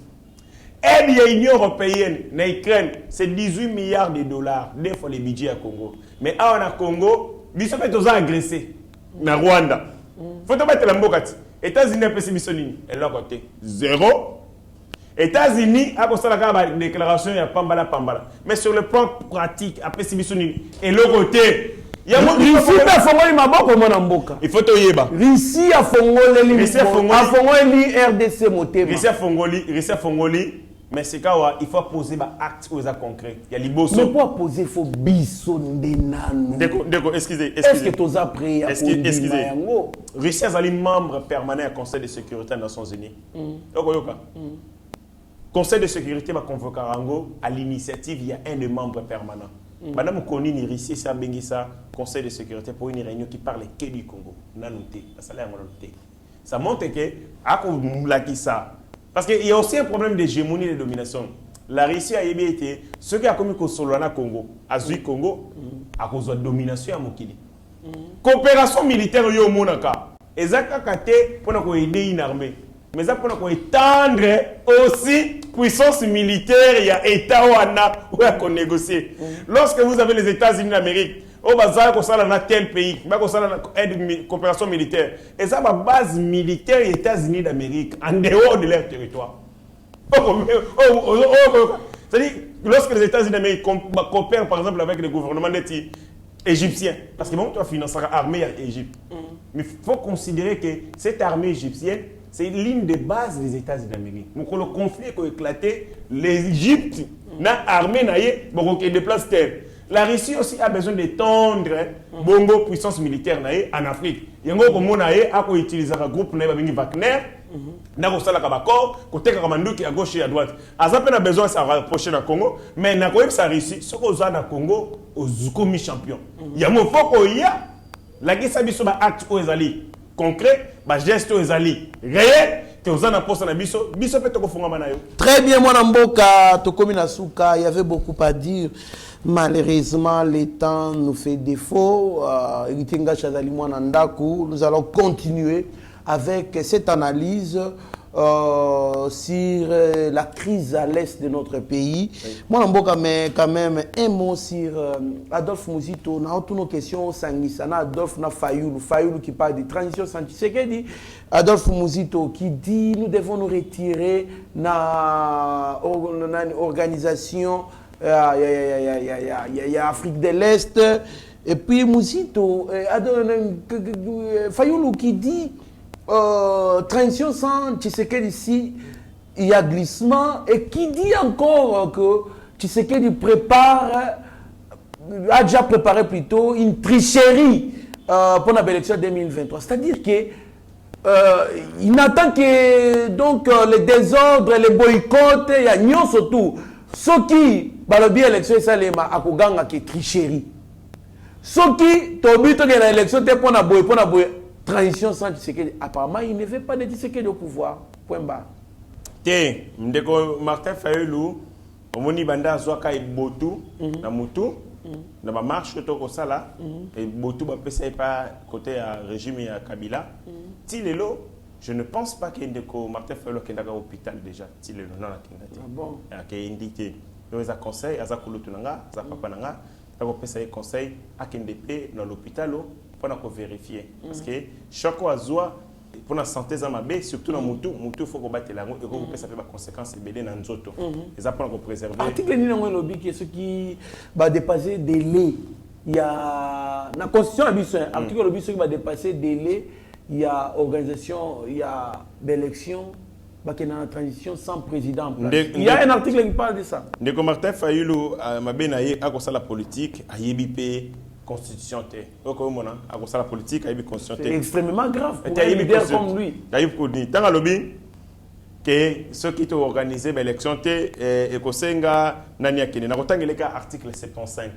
Et l'Union européenne, en Ukraine, c'est 18 milliards de dollars, 2 fois le budget à Congo. Mais à Congo, ils sont agressés. Na Rwanda. Il faut mettre la mbokati. États-Unis ont fait mission et leur côté. 0. États-Unis ont fait la déclaration de Pambala. Mais sur le plan pratique, après ces missions et leur côté. Il faut te yeba. Russie a fongoli RDC motema. Russie a fongoli. Mais c'est quand il faut poser des actes concrets. Il y a les beaux. Mais pour poser, il faut biso ndenano. Excusez. Est-ce que tu as pris à excusez. Russie est membre permanent du Conseil de sécurité des Nations Unies. Conseil de sécurité va convoquer à l'initiative, il y a un des membres permanents. Madame Konini Russie, c'est un Conseil de sécurité pour une réunion qui parle que du Congo. Ça montre que, parce qu'il y a aussi un problème d'hégémonie et de domination. La Russie a été, ce qui a commis au Solana Congo, à Zui Congo, à cause de la domination à Mokili. Coopération militaire yo monaka. Ezaka kate pour nous aider une armée. Mais ça pour nous étendre aussi puissance militaire, il y a État où on négocier. Lorsque vous avez les États-Unis d'Amérique, au bazar qu'on s'en a tel pays, qu'on s'en a aide coopération militaire. Et ça ma base militaire des États-Unis d'Amérique en dehors de leur territoire. C'est-à-dire lorsque les États-Unis d'Amérique coopèrent par exemple avec le gouvernement égyptien, parce que bon, tu as financé l'armée à l'Égypte. Mais il faut considérer que cette armée égyptienne, c'est l'une des bases des États-Unis d'Amérique. Donc, le conflit qui a éclaté, l'Égypte n'a armée, qui déplace terre. La Russie aussi a besoin d'étendre bongo puissance militaire en Afrique. Il y a un groupe qui utilise un groupe Wagner. N'a pas sala kabako, côté Kamanduki à gauche et à droite. Azapé a besoin de se rapprocher du Congo, mais n'a pas sa Russie. Ce qu'on a dans Congo, aux Zukomi champion. Il y a mon faux qu'il y a la guerre s'habille acte aux alliés concret, bah geste aux alliés réel. Très bien, mon amboka, Tokomi Nasuka, il y avait beaucoup à dire. Malheureusement, le temps nous fait défaut. Nous allons continuer avec cette analyse sur la crise à l'est de notre pays. Moi, mais quand même un mot sur Adolphe Muzito. On a toutes nos questions sanguisana. Adolphe Fayoulou qui parle de transition scientifique. Adolphe Muzito qui dit nous devons nous retirer na organisation Afrique de l'Est. Et puis Muzito, Fayoulou qui dit transition sans Tshisekedi ici, il y a glissement, et qui dit encore que Tshisekedi a déjà préparé plutôt une tricherie pour l'élection 2023. C'est-à-dire que il n'attend que donc les désordres, les boycotts, il y a nion surtout. Ce qui, dans l'élection, c'est à tricherie. Ce qui, t'obite que l'élection, c'est pour la transition sans Tshisekedi. Apparemment, il ne veut pas de Tshisekedi au pouvoir. Point barre. Tiens, Martin Fayoulou, Omoni Banda Zwaka et Botou, na Moutou, dans ma marche, et Botou, pas côté régime et Kabila. Tilelo, je ne pense pas qu'il y ait Martin Fayoulou qui est à l'hôpital déjà. Tilelo, non, ah bon? Qui est indiqué. Donc, il y a un conseil, il y a un Kouloutunanga, il y a un Papananga, il y a un conseil à Kendepé dans l'hôpital. Pour vérifier. Parce que chaque fois, pour la santé, surtout dans Moutou, il faut combattre la route et ça fait des conséquences et dans les autres. Et ça pour préserver. Article ni dans le lobby qui est ce qui va dépasser des délais. Il y a la constitution article lobby ce qui va dépasser des délais. Il y a organisation, il y a d'élection. Qui est dans la transition sans président en place. Il y a un article qui parle de ça. Ndeko Martin Fayoulou a la politique, a YBP. Constitution la politique c'est extrêmement grave pour un leader comme lui. Dans le lobby que ceux qui ont organisé l'élection et Kosenga nani akene na kotangela article 75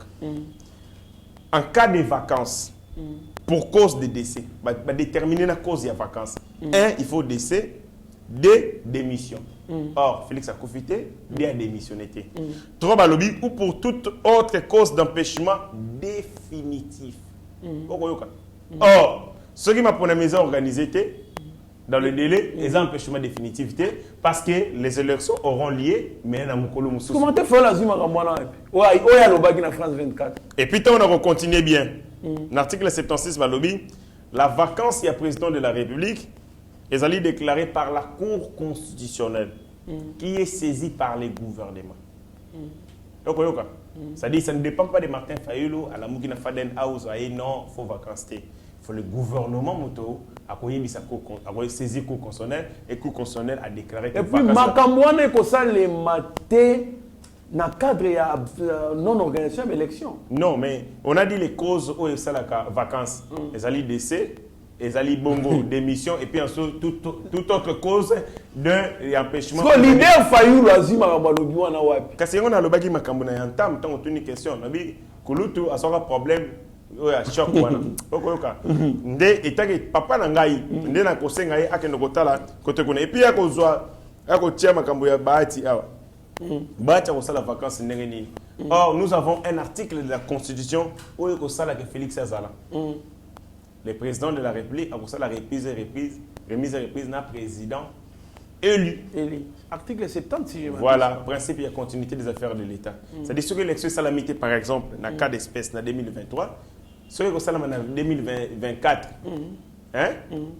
en cas de vacances pour cause de décès déterminer la cause de vacances il faut décès de démission. Or, Félix a profité, il a démissionné. Trop balobi ou pour toute autre cause d'empêchement définitif. Or, ce qui m'a pour la maison organisée dans le délai, les empêchements définitifs parce que les élections auront lié, mais dans mon comment tu fais la Zuma en France 24? Et puis, on a continué bien. L'article 76 balobi, la vacance, il y a président de la République. Les alliés déclarés par la Cour constitutionnelle qui est saisie par les gouvernements. C'est-à-dire ça ne dépend pas de Martin Fayoulou à la Moukina Faden House, non, il faut vacances. Il faut le gouvernement moto a saisi la Cour constitutionnelle et la Cour constitutionnelle a déclaré que et puis, Makambouane est ça les matés dans le cadre de non-organisation d'élection. Non, mais on a dit les causes où il y a la vacances. Les alliés décès. Les alliés bongo, démission, et puis ensuite toute autre cause d'empêchement. So, leader Fayoulou Azima Rabalobi wana wapi. Kasi on a le bagi makambo na yantam tant on une question. Nabi kulutu a son problème oya choc wana. Okoyoka. Nde etake papa na ngai nde na kosenga ye akendo kotala kote kuna. Et puis akozwa akotia makambo ya bahati awa. Bahati ko sala vacances ndenge nini. Or nous avons un article de la Constitution où ko sala que Félix Azala. le président de la République a pour ça la remise et reprise d'un président élu. Article 70, si je Voilà, principe et continuité des affaires de l'État. C'est-à-dire que l'élection salamité, par exemple, dans le cas d'espèce, en 2023, ce que ça en 2024,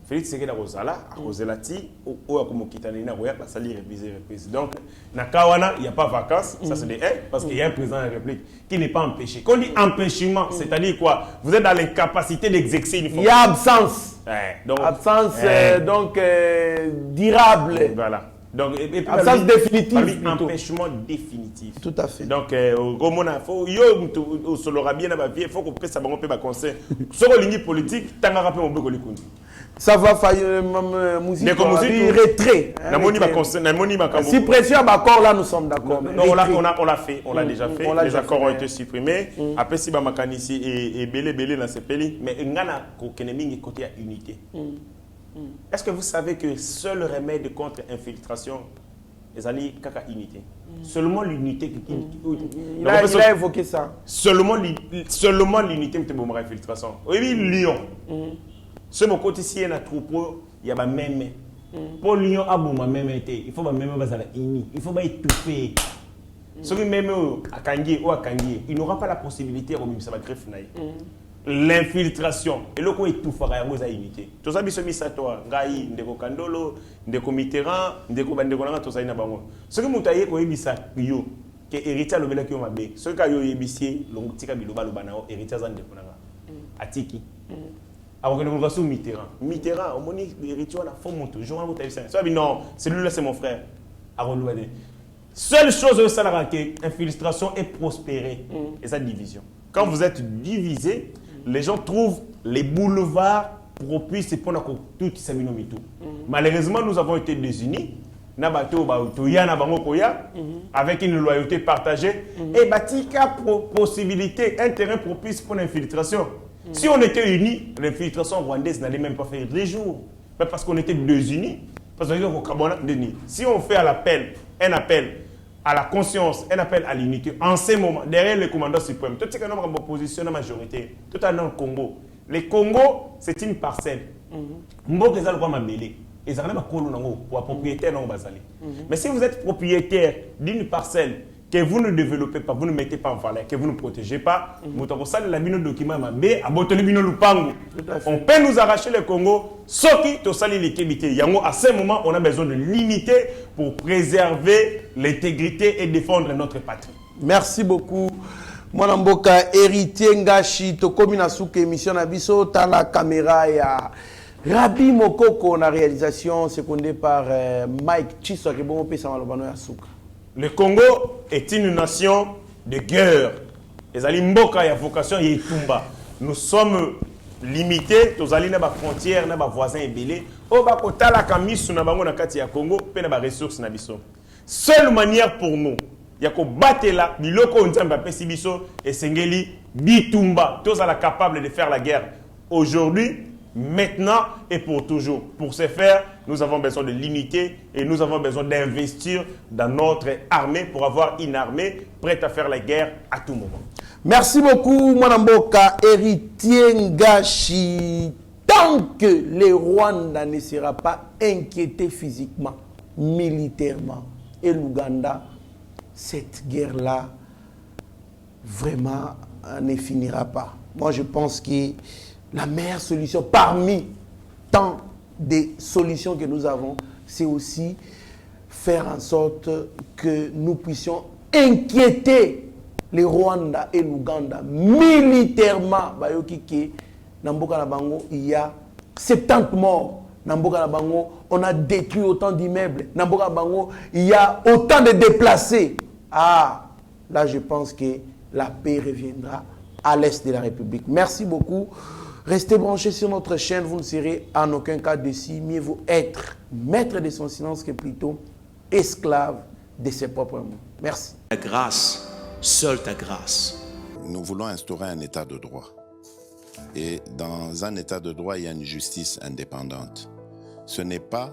Félix Tshisekedi Rosala, à Roselati, ou à Komokitanina, à Sali reprise. Donc, dans le cas il n'y a pas de vacances, ça c'est des parce qu'il y a un président de la République qui n'est pas empêché. Quand on dit empêchement, c'est-à-dire quoi? Vous êtes dans l'incapacité d'exercer une fonction. Il y a absence. Donc, absence durable. Voilà. Donc, absence définitive. Empêchement définitif. Tout à fait. Donc, au Mona, il faut qu'on puisse savoir un peu de conseil. Sur la ligne politique, tu as un rappel au Boko Likundi. Ça va faire musique retrait. Si pression d'accord, là nous sommes d'accord. On l'a fait, on l'a déjà fait. Les accords ont été supprimés. Après, si Makanisi et Belé dans ce pays, mais il y a un côté à unité. Est-ce que vous savez que seul remède contre infiltration est la unité? Seulement l'unité. Il a évoqué ça. Seulement l'unité qui est infiltration. Oui, Lyon. Ce mon côté ici, il y a un troupeau, il y a même. Pour Lyon, il faut même il faut étouffer. Ceux qui même à Kangi ou à Kangi, il n'aura pas la possibilité de greffe. L'infiltration et le coup étouffera à vos unité. Tout ça biso misato ngai ndeko Kandolo, ndeko Mitterrand, ndeko bandeko nanga to ça ina bango. Ce que mutaye ko ebisa yo que héritier lobela ki yo mabe. Ce que yo yebisie longutika biloba lobana héritier za ndeko nanga. Atiki. Avant que nous reçoivions Mitterrand, on moni héritier na fond mon toujours on mutaye ça. Ça non, celui-là c'est mon frère. Arolouane. Seule chose ça la que infiltration et prospérer et sa division. Quand vous êtes divisé, les gens trouvent les boulevards propices pour tout Sabino-Mitou. Malheureusement, nous avons été désunis. Avec une loyauté partagée. Et batika possibilité, un terrain propice pour l'infiltration. Si on était unis, l'infiltration rwandaise n'allait même pas faire des jours. Mais parce qu'on était désunis. Parce que si on fait un appel à la conscience, un appel à l'unité. En ce moment, derrière le commandant suprême, tout ce qui est en opposition à la majorité, tout est dans le Congo. Le Congo, c'est une parcelle. Mbok les algouama mêlés. Ils ont un pour propriétaire non basali. Mais si vous êtes propriétaire d'une parcelle que vous ne développez pas, vous ne mettez pas en valeur, que vous ne protégez pas, on peut nous arracher le Congo, sauf qui à ce moment, on a besoin de l'unité pour préserver l'intégrité et défendre notre patrie. Merci beaucoup. Mwana mboka héritier Ngashi tokomi na suka émission na biso tala caméra ya Rabi Mokoko na réalisation secondée par Mike Chiswa ke bongo pesa malobano ya suka. Le Congo est une nation de guerre. Les ali mboka ya vocation yetumba. Nous sommes limités, tous ali na ba frontières na ba voisins ebelé. O ba kotala kamisu na bango na kati ya Congo pe na ba ressources na biso. Seule manière pour nous yako batela biloko nzamba pesi biso esengeli bitumba. Tous ala capable de faire la guerre aujourd'hui, maintenant et pour toujours. Pour ce faire, nous avons besoin de l'unité et nous avons besoin d'investir dans notre armée pour avoir une armée prête à faire la guerre à tout moment. Merci beaucoup, Mwanamboka, héritier Ngashi. Tant que le Rwanda ne sera pas inquiété physiquement, militairement, et l'Ouganda, cette guerre-là, vraiment, ne finira pas. Moi, je pense que la meilleure solution parmi tant de solutions que nous avons, c'est aussi faire en sorte que nous puissions inquiéter les Rwanda et l'Ouganda militairement. Il y a 70 morts. On a détruit autant d'immeubles. Il y a autant de déplacés. Ah, là je pense que la paix reviendra à l'est de la République. Merci beaucoup. Restez branchés sur notre chaîne, vous ne serez en aucun cas déçus. Mieux vaut être maître de son silence que plutôt esclave de ses propres mots. Merci. Ta grâce, seule ta grâce. Nous voulons instaurer un état de droit. Et dans un état de droit, il y a une justice indépendante. Ce n'est pas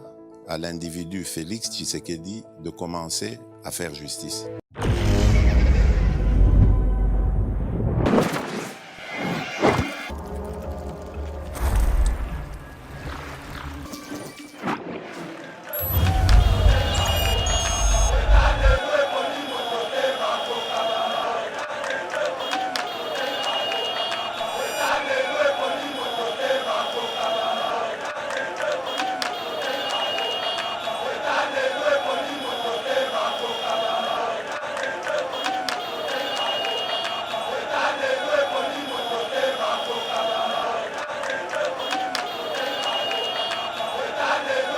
à l'individu Félix Tshisekedi de commencer à faire justice.